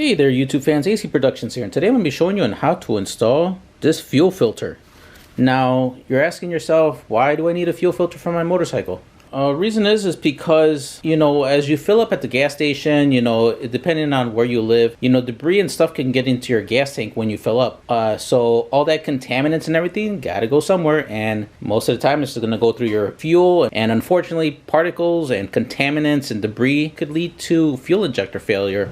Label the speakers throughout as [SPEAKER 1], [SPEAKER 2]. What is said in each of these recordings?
[SPEAKER 1] Hey there YouTube fans, AC Productions here, and today I'm going to be showing you on how to install this fuel filter. Now, you're asking yourself, why do I need a fuel filter for my motorcycle? Reason is because, as you fill up at the gas station, depending on where you live, debris and stuff can get into your gas tank when you fill up. So all that contaminants and everything gotta go somewhere, and most of the time it's gonna go through your fuel, and unfortunately particles and contaminants and debris could lead to fuel injector failure,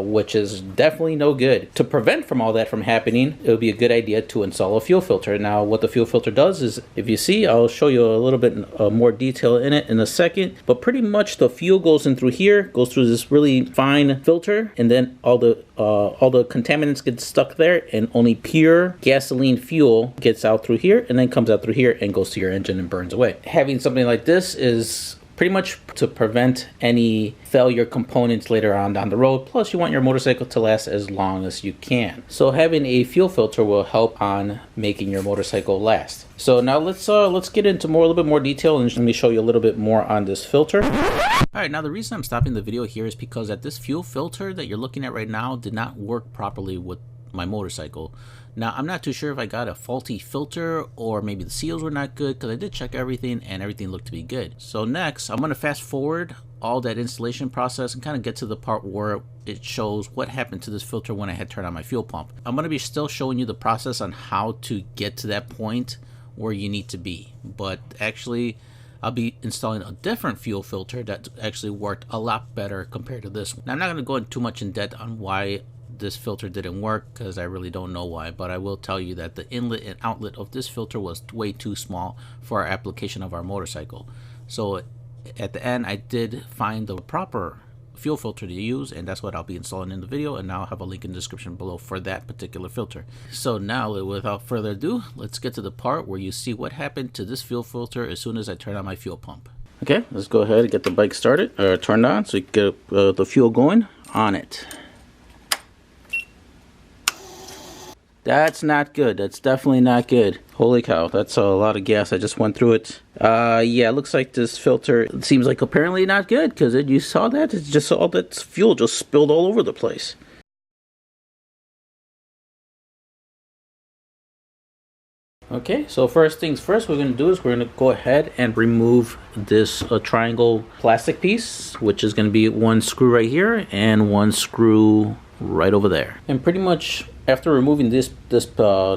[SPEAKER 1] which is definitely no good. To prevent from all that from happening, it would be a good idea to install a fuel filter. Now, what the fuel filter does is, if you see, I'll show you a little bit more detail in it in a second, but pretty much the fuel goes in through here, goes through this really fine filter, and then all the contaminants get stuck there, and only pure gasoline fuel gets out through here, and then comes out through here and goes to your engine and burns away. Having something like this is pretty much to prevent any failure components later on down the road. Plus, you want your motorcycle to last as long as you can. So having a fuel filter will help on making your motorcycle last. So now let's get into a little bit more detail, and let me show you a little bit more on this filter. Alright, now the reason I'm stopping the video here is because that this fuel filter that you're looking at right now did not work properly with my motorcycle. Now, I'm not too sure if I got a faulty filter or maybe the seals were not good, because I did check everything and everything looked to be good. So next, I'm going to fast forward all that installation process and kind of get to the part where it shows what happened to this filter when I had turned on my fuel pump. I'm going to be still showing you the process on how to get to that point where you need to be. But actually, I'll be installing a different fuel filter that actually worked a lot better compared to this one. Now, I'm not going to go into too much in depth on why this filter didn't work, because I really don't know why, but I will tell you that the inlet and outlet of this filter was way too small for our application of our motorcycle. So at the end, I did find the proper fuel filter to use, and that's what I'll be installing in the video, and I'll have a link in the description below for that particular filter. So now, without further ado, let's get to the part where you see what happened to this fuel filter as soon as I turn on my fuel pump. Okay, let's go ahead and get the bike started, or turned on, so you can get the fuel going on it. That's not good. That's definitely not good. Holy cow, that's a lot of gas. I just went through it. Yeah, it looks like this filter seems like apparently not good, because you saw that? It's just all that fuel just spilled all over the place. Okay, so first things first, what we're going to do is we're going to go ahead and remove this triangle plastic piece, which is going to be one screw right here and one screw right over there. And pretty much after removing this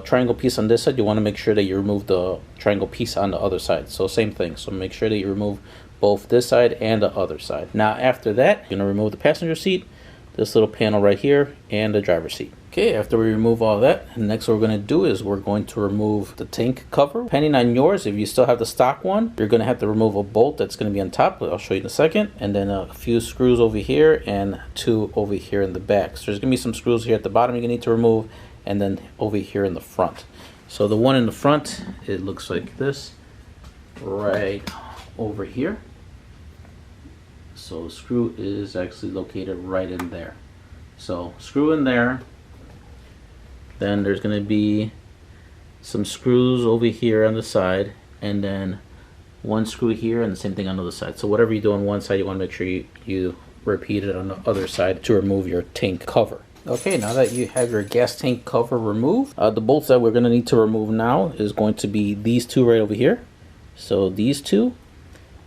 [SPEAKER 1] triangle piece on this side, you want to make sure that you remove the triangle piece on the other side. So same thing. So make sure that you remove both this side and the other side. Now after that, you're going to remove the passenger seat, this little panel right here, and the driver's seat. Okay, after we remove all that, next what we're going to do is we're going to remove the tank cover. Depending on yours, if you still have the stock one, you're going to have to remove a bolt that's going to be on top. I'll show you in a second. And then a few screws over here and two over here in the back. So there's going to be some screws here at the bottom you're going to need to remove, and then over here in the front. So the one in the front, it looks like this, right over here. So the screw is actually located right in there. So screw in there. Then there's going to be some screws over here on the side, and then one screw here, and the same thing on the other side. So whatever you do on one side, you want to make sure you repeat it on the other side to remove your tank cover. Okay, now that you have your gas tank cover removed, the bolts that we're going to need to remove now is going to be these two right over here. So these two,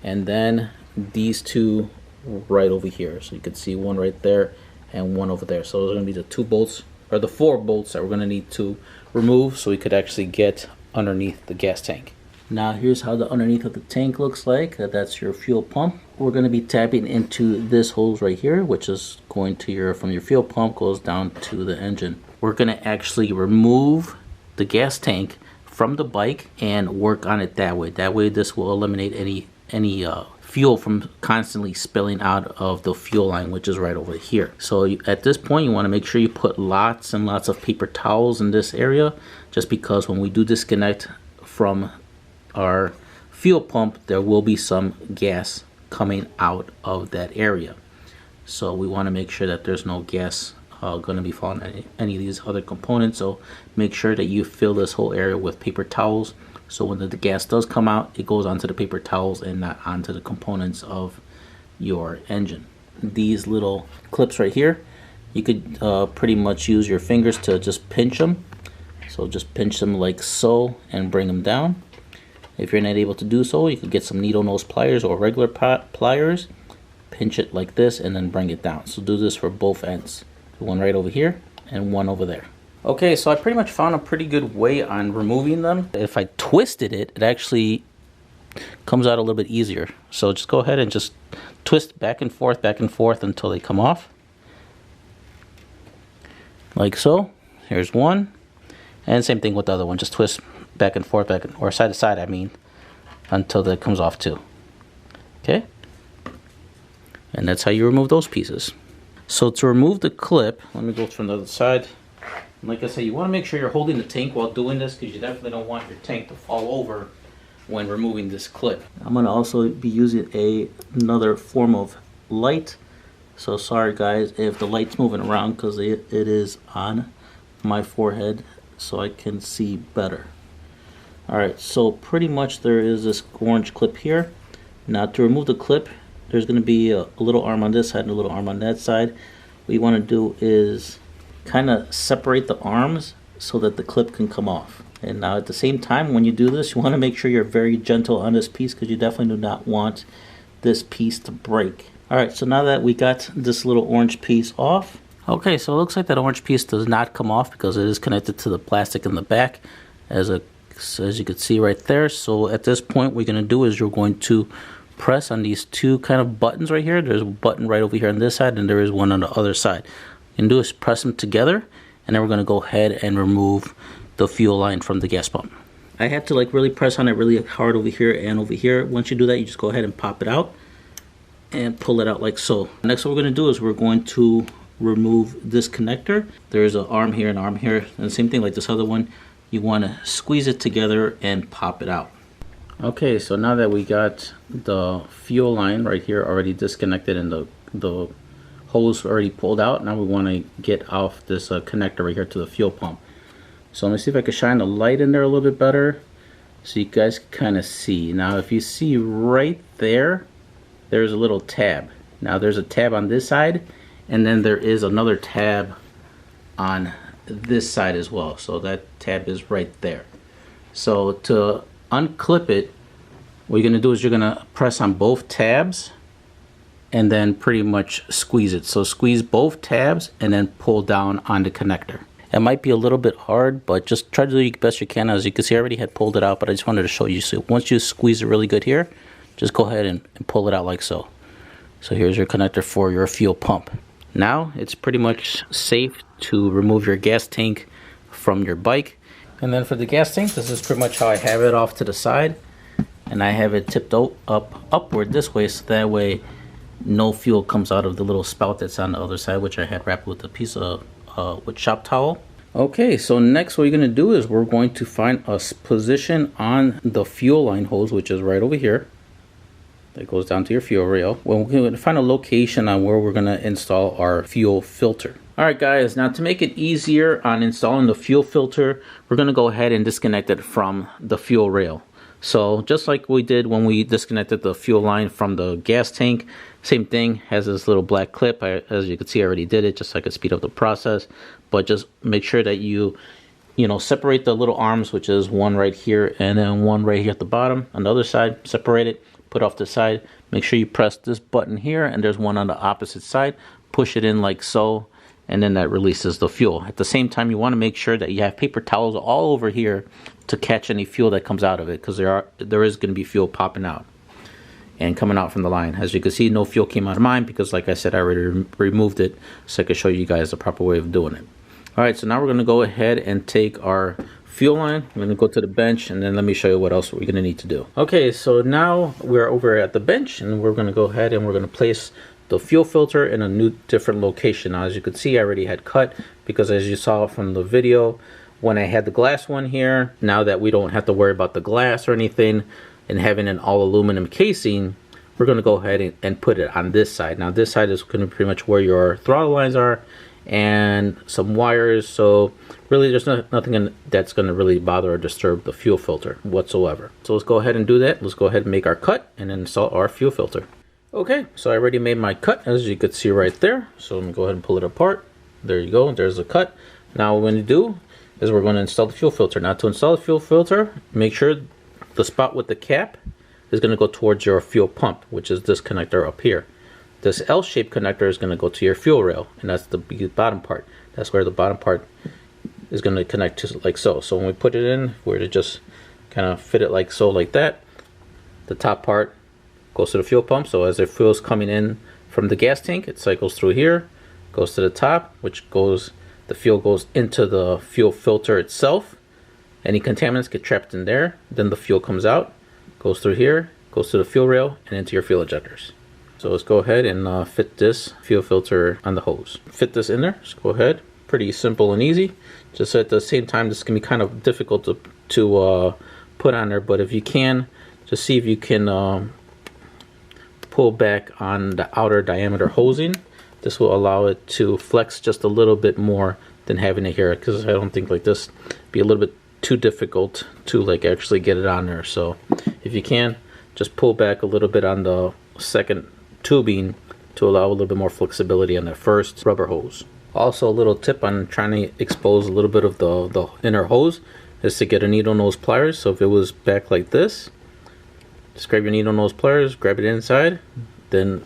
[SPEAKER 1] and then these two right over here. So you can see one right there and one over there. So those are going to be the two bolts, or the four bolts that we're going to need to remove so we could actually get underneath the gas tank. Now here's how the underneath of the tank looks like. That's your fuel pump. We're going to be tapping into this hose right here, which is going to from your fuel pump goes down to the engine. We're going to actually remove the gas tank from the bike and work on it that way. That way this will eliminate any fuel from constantly spilling out of the fuel line, which is right over here. So at this point, you want to make sure you put lots and lots of paper towels in this area, just because when we do disconnect from our fuel pump, there will be some gas coming out of that area. So we want to make sure that there's no gas going to be falling on any of these other components. So make sure that you fill this whole area with paper towels, so when the gas does come out, it goes onto the paper towels and not onto the components of your engine. These little clips right here, You could pretty much use your fingers to just pinch them. So just pinch them like so and bring them down. If you're not able to do so, you could get some needle nose pliers or regular pliers. Pinch it like this and then bring it down. So do this for both ends. One right over here and one over there. Okay, so I pretty much found a pretty good way on removing them. If I twisted it, it actually comes out a little bit easier. So just go ahead and just twist back and forth until they come off. Like so. Here's one. And same thing with the other one. Just twist back and forth, or side to side, I mean, until that comes off too. Okay? And that's how you remove those pieces. So to remove the clip, let me go from the other side. Like I said, you want to make sure you're holding the tank while doing this, because you definitely don't want your tank to fall over when removing this clip. I'm going to also be using another form of light. So sorry guys if the light's moving around, because it is on my forehead so I can see better. Alright, so pretty much there is this orange clip here. Now to remove the clip, there's going to be a little arm on this side and a little arm on that side. What you want to do is kind of separate the arms so that the clip can come off. And now at the same time, when you do this, you want to make sure you're very gentle on this piece, because you definitely do not want this piece to break. Alright, so now that we got this little orange piece off, okay, so it looks like that orange piece does not come off because it is connected to the plastic in the back, as you can see right there. So at this point, what you're going to do is you're going to press on these two kind of buttons right here. There's a button right over here on this side, and there is one on the other side. What you can do is press them together, and then we're going to go ahead and remove the fuel line from the gas pump. I had to like really press on it really hard over here and over here. Once you do that, you just go ahead and pop it out and pull it out like so. Next, what we're going to do is we're going to remove this connector. There's an arm here and an arm here, and the same thing like this other one. You want to squeeze it together and pop it out. Okay, so now that we got the fuel line right here already disconnected and the hose already pulled out, now we want to get off this connector right here to the fuel pump. So let me see if I can shine the light in there a little bit better so you guys can kind of see. Now if you see right there, there's a little tab. Now there's a tab on this side, and then there is another tab on this side as well. So that tab is right there. So to unclip it, what you're going to do is you're going to press on both tabs and then pretty much squeeze it. So squeeze both tabs and then pull down on the connector. It might be a little bit hard, but just try to do the best you can. As you can see, I already had pulled it out, but I just wanted to show you. So once you squeeze it really good here, just go ahead and pull it out like so. So here's your connector for your fuel pump. Now it's pretty much safe to remove your gas tank from your bike. And then for the gas tank, this is pretty much how I have it off to the side. And I have it tipped upward this way, so that way no fuel comes out of the little spout that's on the other side, which I had wrapped with a piece of with shop towel. Okay, so next what you're going to do is we're going to find a position on the fuel line hose, which is right over here. That goes down to your fuel rail. Well, we're going to find a location on where we're going to install our fuel filter. Alright guys, now to make it easier on installing the fuel filter, we're going to go ahead and disconnect it from the fuel rail. So just like we did when we disconnected the fuel line from the gas tank, same thing, has this little black clip. As you can see, I already did it just so I could speed up the process. But just make sure that you separate the little arms, which is one right here and then one right here at the bottom. On the other side, separate it, put off the side. Make sure you press this button here, and there's one on the opposite side. Push it in like so, and then that releases the fuel. At the same time, you want to make sure that you have paper towels all over here to catch any fuel that comes out of it, because there is going to be fuel popping out and coming out from the line. As you can see, no fuel came out of mine because, like I said, I already removed it, so I can show you guys the proper way of doing it. Alright, so now we're going to go ahead and take our fuel line. I'm going to go to the bench, and then let me show you what else we're going to need to do. Okay, so now we're over at the bench, and we're going to go ahead and we're going to place the fuel filter in a new different location. Now, as you can see, I already had cut, because as you saw from the video, when I had the glass one here, now that we don't have to worry about the glass or anything and having an all aluminum casing, we're going to go ahead and put it on this side. Now this side is going to pretty much where your throttle lines are and some wires, so really there's nothing that's going to really bother or disturb the fuel filter whatsoever. So let's go ahead and do that. Let's go ahead and make our cut and then install our fuel filter. Okay, so I already made my cut, as you could see right there. So let me go ahead and pull it apart. There you go, there's a cut. Now what we're going to do is we're going to install the fuel filter. Now to install the fuel filter, make sure the spot with the cap is going to go towards your fuel pump, which is this connector up here. This L-shaped connector is going to go to your fuel rail, and that's the bottom part. That's where the bottom part is going to connect to, like so. So when we put it in, we're to just kind of fit it like so, like that. The top part goes to the fuel pump, so as the fuel is coming in from the gas tank, it cycles through here, goes to the top, which goes, the fuel goes into the fuel filter itself. Any contaminants get trapped in there, then the fuel comes out, goes through here, goes to the fuel rail, and into your fuel injectors. So let's go ahead and fit this fuel filter on the hose. Fit this in there, just go ahead. Pretty simple and easy. Just at the same time, this can be kind of difficult to put on there, but if you can, just see if you can pull back on the outer diameter hosing. This will allow it to flex just a little bit more than having it here, because I don't think like this be a little bit too difficult to like actually get it on there. So if you can, just pull back a little bit on the second tubing to allow a little bit more flexibility on the first rubber hose. Also, a little tip on trying to expose a little bit of the inner hose is to get a needle nose pliers. So if it was back like this, just grab your needle nose pliers, grab it inside, then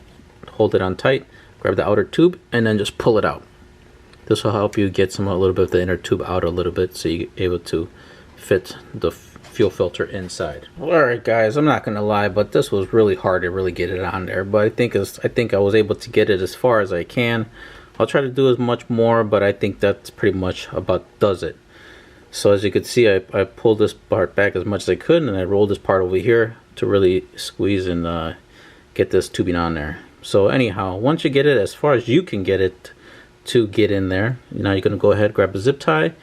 [SPEAKER 1] hold it on tight, grab the outer tube, and then just pull it out. This will help you get a little bit of the inner tube out a little bit, so you're able to fit the fuel filter inside. Alright guys, I'm not gonna lie, but this was really hard to really get it on there, but I think I was able to get it as far as I can. I'll try to do as much more, but I think that's pretty much about does it. So as you can see, I pulled this part back as much as I could, and I rolled this part over here to really squeeze and get this tubing on there. So anyhow, once you get it as far as you can get it to get in there, now you're going to go ahead, grab a zip tie,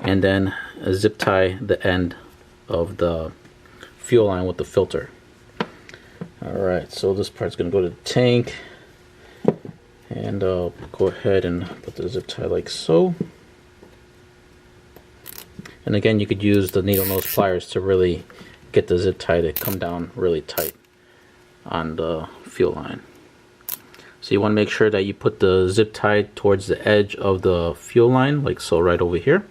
[SPEAKER 1] and then zip tie the end of the fuel line with the filter. Alright, so this part's going to go to the tank, and I'll go ahead and put the zip tie like so. And again, you could use the needle nose pliers to really get the zip tie to come down really tight on the fuel line. So you want to make sure that you put the zip tie towards the edge of the fuel line, like so, right over here.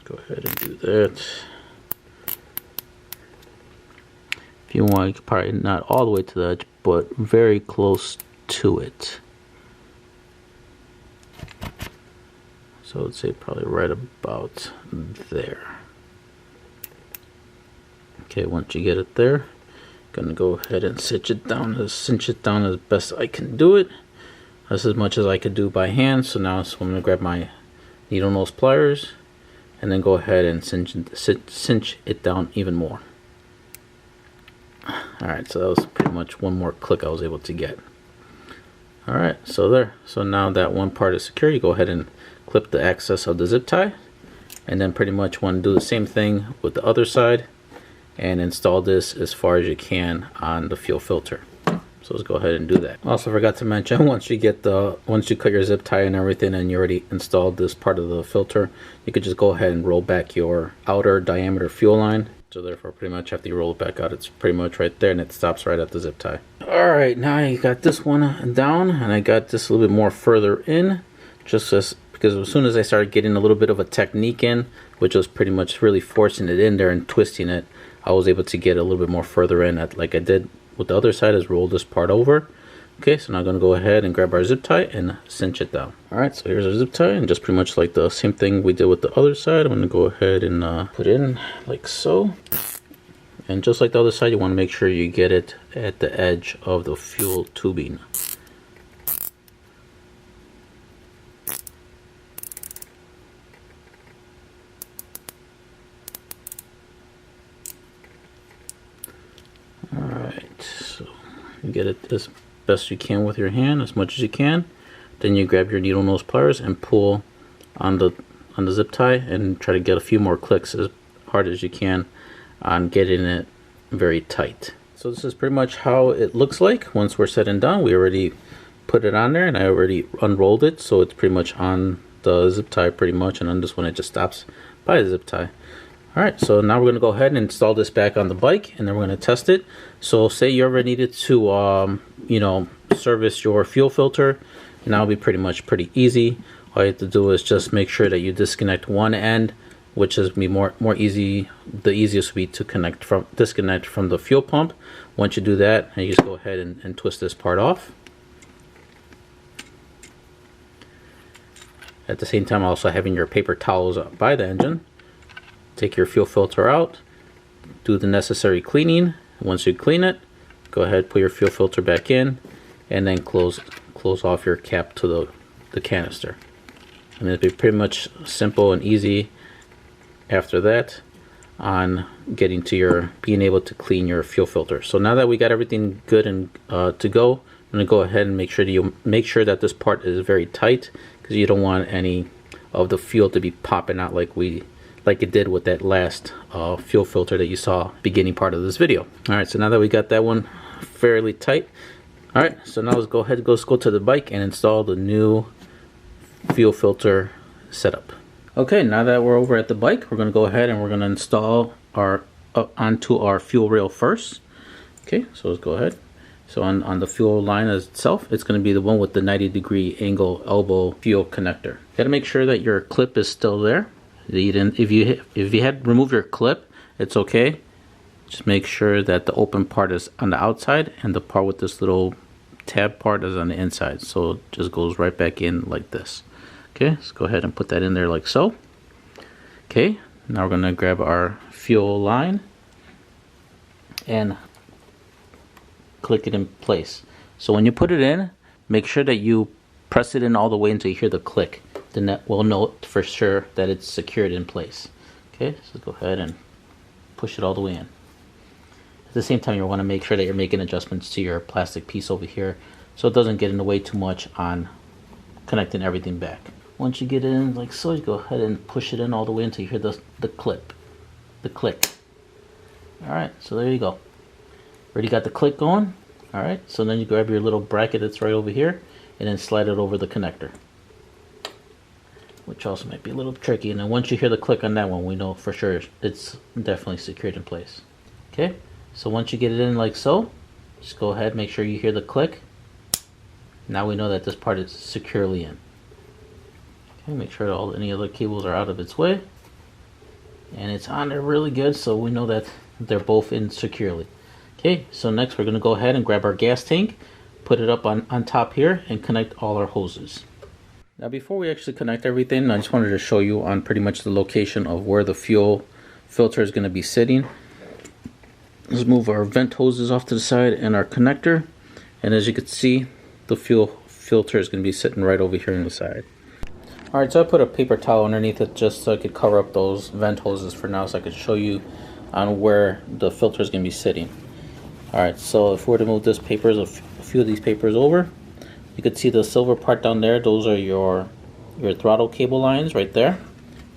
[SPEAKER 1] Go ahead and do that. If you want, you can probably not all the way to the edge, but very close to it. So I'd say probably right about there. Okay, once you get it there, gonna go ahead and cinch it down as best I can do it. That's as much as I could do by hand. So now I'm gonna grab my needle nose pliers and then go ahead and cinch it down even more. Alright, so that was pretty much one more click I was able to get. Alright, so there. So now that one part is secure, you go ahead and clip the excess of the zip tie, and then pretty much want to do the same thing with the other side and install this as far as you can on the fuel filter. So let's go ahead and do that. Also forgot to mention, once you cut your zip tie and everything and you already installed this part of the filter, you could just go ahead and roll back your outer diameter fuel line. So therefore, pretty much after you roll it back out, it's pretty much right there, and it stops right at the zip tie. Alright, now you got this one down, and I got this a little bit more further in, because as soon as I started getting a little bit of a technique in, which was pretty much really forcing it in there and twisting it, I was able to get a little bit more further in, like I did with the other side, is roll this part over. Okay, so now I'm going to go ahead and grab our zip tie and cinch it down. Alright, so here's our zip tie, and just pretty much like the same thing we did with the other side, I'm going to go ahead and put it in like so. And just like the other side, you want to make sure you get it at the edge of the fuel tubing. Alright, so you get it as best you can with your hand, as much as you can. Then you grab your needle nose pliers and pull on the zip tie and try to get a few more clicks as hard as you can on getting it very tight. So this is pretty much how it looks like once we're said and done. We already put it on there, and I already unrolled it, so it's pretty much on the zip tie pretty much, and on this one it just stops by the zip tie. Alright, so now we're going to go ahead and install this back on the bike, and then we're going to test it. So say you ever needed to, service your fuel filter, And that'll be pretty easy. All you have to do is just make sure that you disconnect one end, which is be more easy. The easiest would be to disconnect from the fuel pump. Once you do that, you just go ahead and twist this part off. At the same time, also having your paper towels by the engine. Take your fuel filter out, do the necessary cleaning. Once you clean it, go ahead, put your fuel filter back in, and then close off your cap to the canister. And it'll be pretty much simple and easy after that on getting to being able to clean your fuel filter. So now that we got everything good and to go, I'm going to go ahead and make sure that this part is very tight, because you don't want any of the fuel to be popping out like it did with that last fuel filter that you saw beginning part of this video. Alright, so now that we got that one fairly tight, alright, so now let's go to the bike and install the new fuel filter setup. Okay, now that we're over at the bike, we're going to go ahead and we're going to install onto our fuel rail first. Okay, so let's go ahead. So on the fuel line itself, it's going to be the one with the 90-degree angle elbow fuel connector. You got to make sure that your clip is still there. If you had removed your clip, it's okay. Just make sure that the open part is on the outside and the part with this little tab part is on the inside. So it just goes right back in like this. Okay, let's go ahead and put that in there like so. Okay, now we're going to grab our fuel line and click it in place. So when you put it in, make sure that you press it in all the way until you hear the click. Then that will know for sure that it's secured in place. Okay, so go ahead and push it all the way in. At the same time, you want to make sure that you're making adjustments to your plastic piece over here so it doesn't get in the way too much on connecting everything back. Once you get it in like so, you go ahead and push it in all the way until you hear the click. Alright, so there you go. Already got the click going. Alright, so then you grab your little bracket that's right over here and then slide it over the connector, which also might be a little tricky. And then once you hear the click on that one, we know for sure it's definitely secured in place. Okay, so once you get it in like so, just go ahead, make sure you hear the click. Now we know that this part is securely in. Okay, make sure that any other cables are out of its way. And it's on there really good, so we know that they're both in securely. Okay, so next we're going to go ahead and grab our gas tank, put it up on top here, and connect all our hoses. Now before we actually connect everything, I just wanted to show you on pretty much the location of where the fuel filter is going to be sitting. Let's move our vent hoses off to the side and our connector. And as you can see, the fuel filter is going to be sitting right over here on the side. Alright, so I put a paper towel underneath it just so I could cover up those vent hoses for now, so I could show you on where the filter is going to be sitting. Alright, so if we were to move this a few of these papers over, you could see the silver part down there. Those are your throttle cable lines right there.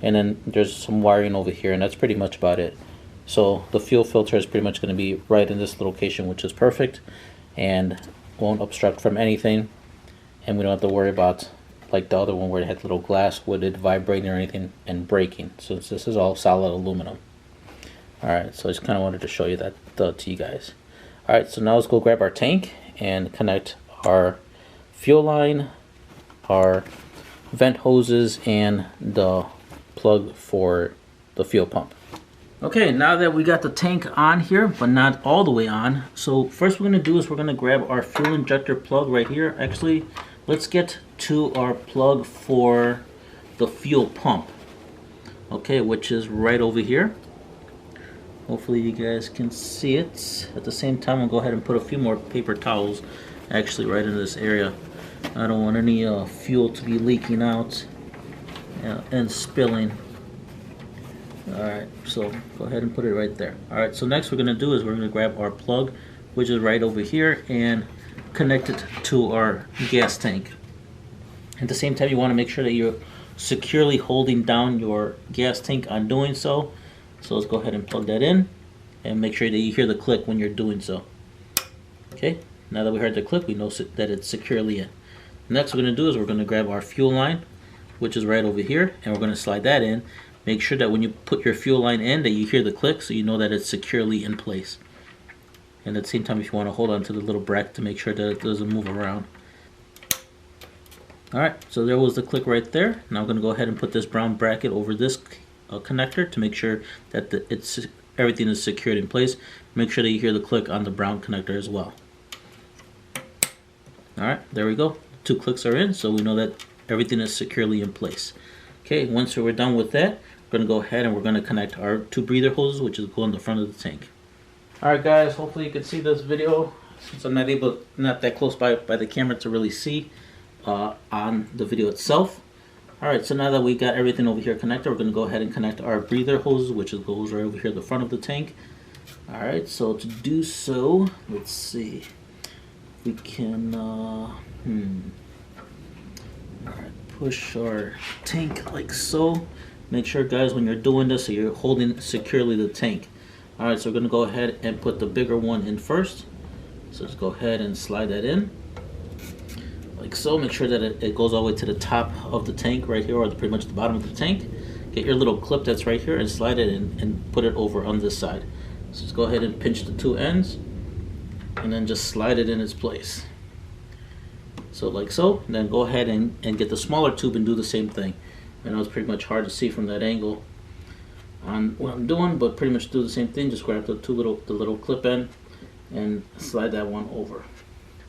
[SPEAKER 1] And then there's some wiring over here, and that's pretty much about it. So the fuel filter is pretty much going to be right in this location, which is perfect and won't obstruct from anything. And we don't have to worry about like the other one where it had little glass with it vibrating or anything and breaking. So this is all solid aluminum. Alright, so I just kind of wanted to show you that to you guys. Alright, so now let's go grab our tank and connect our fuel line, our vent hoses, and the plug for the fuel pump. Okay, now that we got the tank on here, but not all the way on, so first we're going to do is we're going to grab our fuel injector plug right here. Actually, let's get to our plug for the fuel pump, okay, which is right over here. Hopefully you guys can see it. At the same time, I'll go ahead and put a few more paper towels actually right in this area. I don't want any fuel to be leaking out and spilling. Alright, so go ahead and put it right there. Alright, so next we're going to do is we're going to grab our plug, which is right over here, and connect it to our gas tank. At the same time, you want to make sure that you're securely holding down your gas tank on doing so. So let's go ahead and plug that in and make sure that you hear the click when you're doing so. Okay, now that we heard the click, we know that it's securely in. Next we're going to do is we're going to grab our fuel line, which is right over here, and we're going to slide that in. Make sure that when you put your fuel line in that you hear the click so you know that it's securely in place. And at the same time, if you want to hold on to the little bracket to make sure that it doesn't move around. Alright, so there was the click right there. Now I'm going to go ahead and put this brown bracket over this connector to make sure that everything is secured in place. Make sure that you hear the click on the brown connector as well. Alright, there we go. 2 clicks are in, so we know that everything is securely in place. Okay, once we're done with that, we're going to go ahead and we're going to connect our 2 breather hoses, which is go on the front of the tank. Alright guys, hopefully you can see this video, since I'm not that close by the camera to really see on the video itself. Alright, so now that we got everything over here connected, we're going to go ahead and connect our breather hoses, which goes right over here at the front of the tank. Alright, so to do so, let's see. We can push our tank like so. Make sure guys when you're doing this so you're holding securely the tank. Alright, so we're going to go ahead and put the bigger one in first. So just go ahead and slide that in like so. Make sure that it goes all the way to the top of the tank right here, or pretty much the bottom of the tank. Get your little clip that's right here and slide it in and put it over on this side. So just go ahead and pinch the 2 ends and then just slide it in its place. So like so, and then go ahead and get the smaller tube and do the same thing. I know it's pretty much hard to see from that angle on what I'm doing, but pretty much do the same thing. Just grab the little clip end and slide that one over.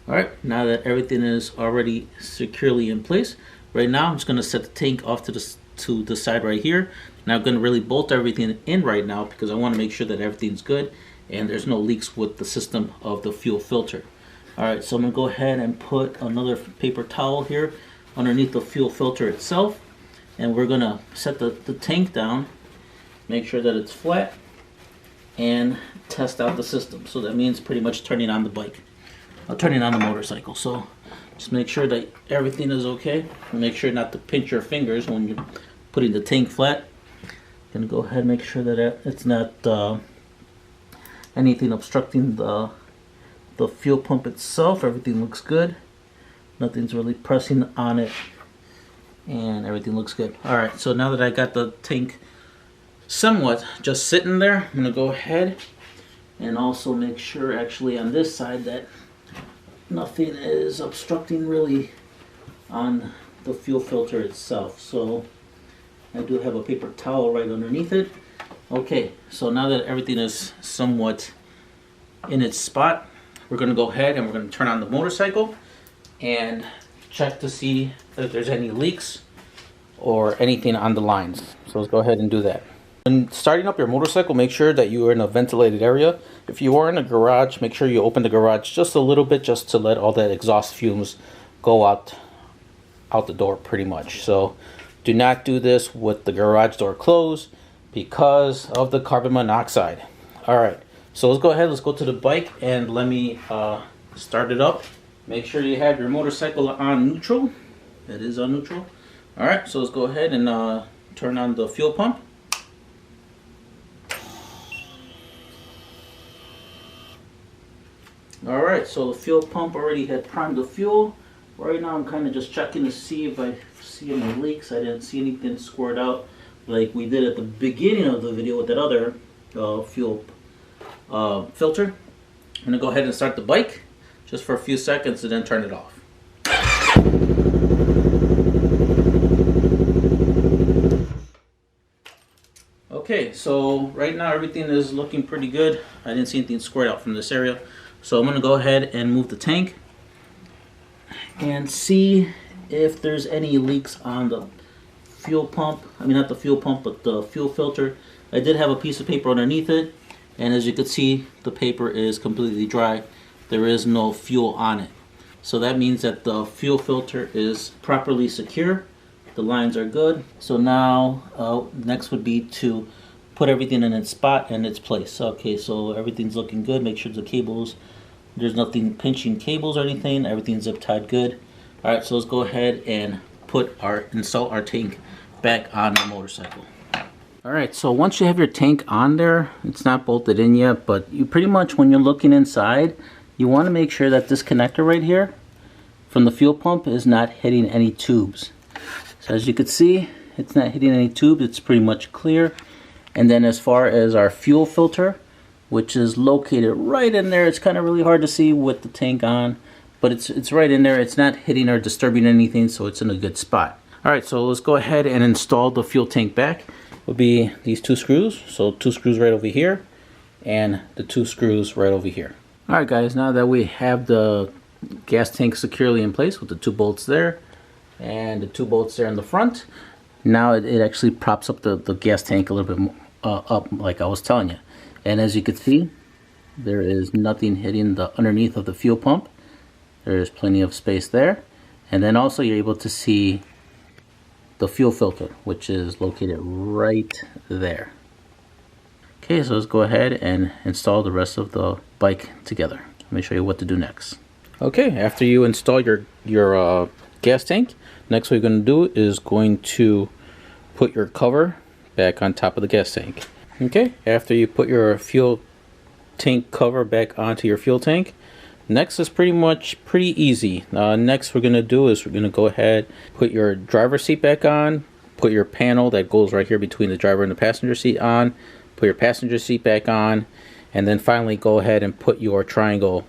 [SPEAKER 1] Alright, now that everything is already securely in place, right now I'm just going to set the tank off to the side right here. Now I'm going to really bolt everything in right now because I want to make sure that everything's good and there's no leaks with the system of the fuel filter. Alright, so I'm going to go ahead and put another paper towel here underneath the fuel filter itself, and we're going to set the tank down, make sure that it's flat, and test out the system. So that means pretty much turning on the bike, turning on the motorcycle. So just make sure that everything is okay. Make sure not to pinch your fingers when you're putting the tank flat. Gonna go ahead and make sure that it's not anything obstructing the fuel pump itself. Everything looks good. Nothing's really pressing on it, and everything looks good. All right, so now that I got the tank somewhat just sitting there, I'm gonna go ahead and also make sure actually on this side that nothing is obstructing really on the fuel filter itself. So I do have a paper towel right underneath it. Okay, so now that everything is somewhat in its spot, we're going to go ahead and we're going to turn on the motorcycle and check to see if there's any leaks or anything on the lines. So let's go ahead and do that. When starting up your motorcycle, make sure that you are in a ventilated area. If you are in a garage, make sure you open the garage just a little bit, just to let all that exhaust fumes go out the door pretty much. So do not do this with the garage door closed because of the carbon monoxide. All right, so let's go ahead, let's go to the bike and let me start it up. Make sure you have your motorcycle on neutral. It is on neutral. All right, so let's go ahead and turn on the fuel pump. All right, so the fuel pump already had primed the fuel. Right now I'm kind of just checking to see if I see any leaks. I didn't see anything squirt out like we did at the beginning of the video with that other fuel filter. I'm gonna go ahead and start the bike just for a few seconds and then turn it off. Okay, so right now everything is looking pretty good. I didn't see anything squirt out from this area. So I'm going to go ahead and move the tank and see if there's any leaks on the fuel pump. I mean, not the fuel pump, but the fuel filter. I did have a piece of paper underneath it, and as you can see, the paper is completely dry. There is no fuel on it. So that means that the fuel filter is properly secure. The lines are good. So now next would be to put everything in its spot and its place. Okay, so everything's looking good. Make sure the cables, there's nothing pinching cables or anything. Everything's zip tied good. All right, so let's go ahead and install our tank back on the motorcycle. All right, so once you have your tank on there, it's not bolted in yet, but you pretty much, when you're looking inside, you want to make sure that this connector right here from the fuel pump is not hitting any tubes. So as you can see, it's not hitting any tubes. It's pretty much clear. And then as far as our fuel filter, which is located right in there, it's kind of really hard to see with the tank on, but it's right in there. It's not hitting or disturbing anything, so it's in a good spot. All right, so let's go ahead and install the fuel tank back. Will be these 2 screws. So 2 screws right over here and the 2 screws right over here. All right, guys, now that we have the gas tank securely in place with the 2 bolts there and the 2 bolts there in the front, now it actually props up the gas tank a little bit up, like I was telling you. And as you can see, there is nothing hitting the underneath of the fuel pump. There is plenty of space there. And then also you're able to see the fuel filter, which is located right there. Okay, so let's go ahead and install the rest of the bike together. Let me show you what to do next. Okay, after you install your gas tank, next what you're going to do is going to put your cover back on top of the gas tank. Okay, after you put your fuel tank cover back onto your fuel tank, next is pretty easy. Next we're going to do is we're going to go ahead, put your driver's seat back on, put your panel that goes right here between the driver and the passenger seat on, put your passenger seat back on, and then finally go ahead and put your triangle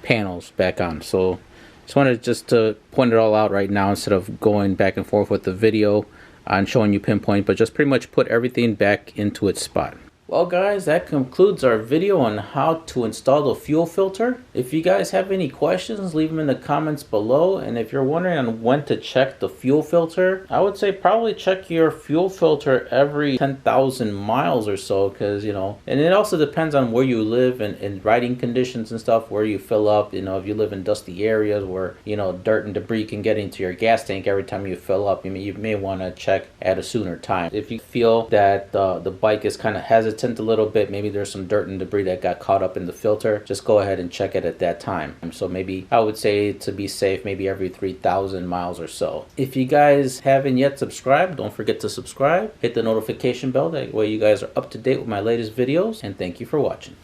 [SPEAKER 1] panels back on. So just wanted to point it all out right now instead of going back and forth with the video on showing you pinpoint, but just pretty much put everything back into its spot. Well guys, that concludes our video on how to install the fuel filter. If you guys have any questions, leave them in the comments below. And if you're wondering on when to check the fuel filter, I would say probably check your fuel filter every 10,000 miles or so, because and it also depends on where you live and riding conditions and stuff, where you fill up. If you live in dusty areas where dirt and debris can get into your gas tank every time you fill up, you may want to check at a sooner time. If you feel that the bike is kind of hesitant a little bit, maybe there's some dirt and debris that got caught up in the filter, just go ahead and check it at that time. So maybe I would say, to be safe, maybe every 3,000 miles or so. If you guys haven't yet subscribed, don't forget to subscribe, hit the notification bell, that way you guys are up to date with my latest videos, and thank you for watching.